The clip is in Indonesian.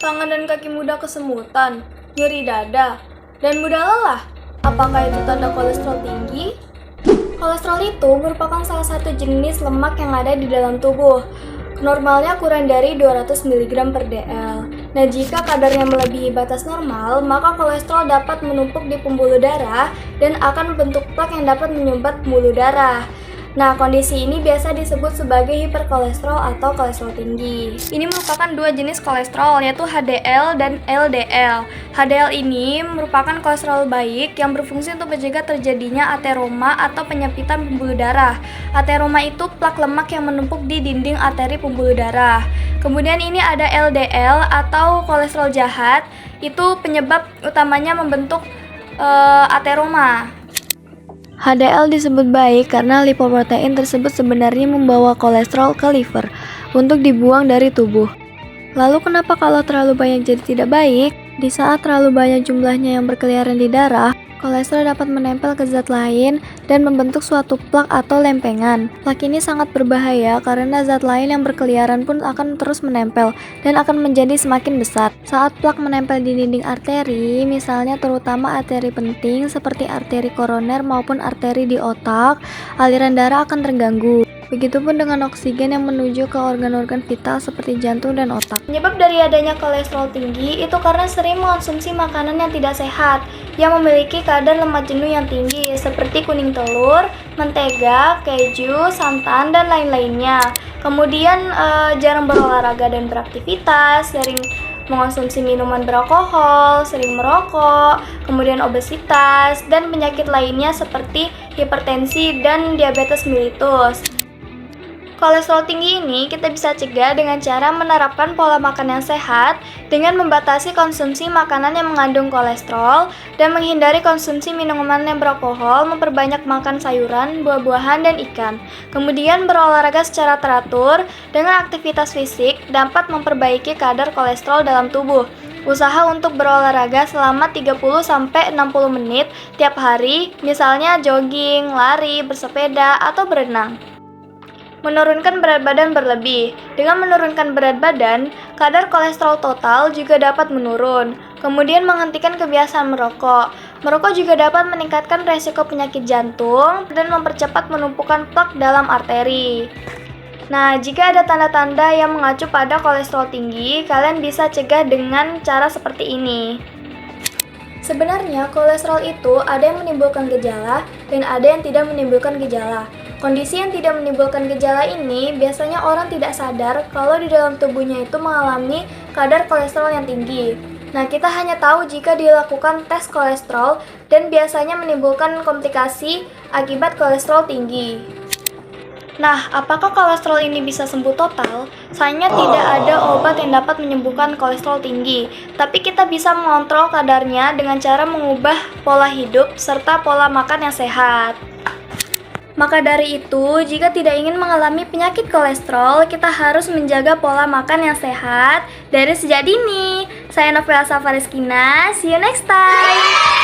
tangan dan kaki mudah kesemutan, nyeri dada, dan mudah lelah. Apakah itu tanda kolesterol tinggi? Kolesterol itu merupakan salah satu jenis lemak yang ada di dalam tubuh. Normalnya kurang dari 200 mg per dl. Nah, jika kadarnya melebihi batas normal, maka kolesterol dapat menumpuk di pembuluh darah dan akan membentuk plak yang dapat menyumbat pembuluh darah. Nah, kondisi ini biasa disebut sebagai hiperkolesterol atau kolesterol tinggi. Ini merupakan dua jenis kolesterol, yaitu HDL dan LDL. HDL ini merupakan kolesterol baik yang berfungsi untuk mencegah terjadinya ateroma atau penyempitan pembuluh darah. Ateroma itu plak lemak yang menumpuk di dinding arteri pembuluh darah. Kemudian ini ada LDL atau kolesterol jahat, itu penyebab utamanya membentuk ateroma. HDL disebut baik karena lipoprotein tersebut sebenarnya membawa kolesterol ke liver untuk dibuang dari tubuh. Lalu kenapa kalau terlalu banyak jadi tidak baik? Di saat terlalu banyak jumlahnya yang berkeliaran di darah, kolesterol dapat menempel ke zat lain dan membentuk suatu plak atau lempengan. Plak ini sangat berbahaya karena zat lain yang berkeliaran pun akan terus menempel dan akan menjadi semakin besar. Saat plak menempel di dinding arteri, misalnya terutama arteri penting seperti arteri koroner maupun arteri di otak, aliran darah akan terganggu. Begitupun dengan oksigen yang menuju ke organ-organ vital seperti jantung dan otak. Penyebab dari adanya kolesterol tinggi itu karena sering mengonsumsi makanan yang tidak sehat, yang memiliki kadar lemak jenuh yang tinggi, seperti kuning telur, mentega, keju, santan, dan lain-lainnya. Kemudian jarang berolahraga dan beraktivitas, sering mengonsumsi minuman beralkohol, sering merokok, kemudian obesitas, dan penyakit lainnya seperti hipertensi dan diabetes mellitus. Kolesterol tinggi ini kita bisa cegah dengan cara menerapkan pola makan yang sehat dengan membatasi konsumsi makanan yang mengandung kolesterol dan menghindari konsumsi minuman yang beralkohol, memperbanyak makan sayuran, buah-buahan, dan ikan. Kemudian berolahraga secara teratur dengan aktivitas fisik dapat memperbaiki kadar kolesterol dalam tubuh. Usaha untuk berolahraga selama 30-60 menit tiap hari, misalnya jogging, lari, bersepeda, atau berenang. Menurunkan berat badan berlebih. Dengan menurunkan berat badan, kadar kolesterol total juga dapat menurun. Kemudian menghentikan kebiasaan merokok. Merokok juga dapat meningkatkan resiko penyakit jantung dan mempercepat penumpukan plak dalam arteri. Nah, jika ada tanda-tanda yang mengacu pada kolesterol tinggi, kalian bisa cegah dengan cara seperti ini. Sebenarnya kolesterol itu ada yang menimbulkan gejala dan ada yang tidak menimbulkan gejala. Kondisi yang tidak menimbulkan gejala ini biasanya orang tidak sadar kalau di dalam tubuhnya itu mengalami kadar kolesterol yang tinggi. Nah, kita hanya tahu jika dilakukan tes kolesterol dan biasanya menimbulkan komplikasi akibat kolesterol tinggi. Nah, apakah kolesterol ini bisa sembuh total? Sayangnya tidak ada obat yang dapat menyembuhkan kolesterol tinggi, tapi kita bisa mengontrol kadarnya dengan cara mengubah pola hidup serta pola makan yang sehat. Maka dari itu, jika tidak ingin mengalami penyakit kolesterol, kita harus menjaga pola makan yang sehat dari sejak dini. Saya Novela Safareskina, see you next time!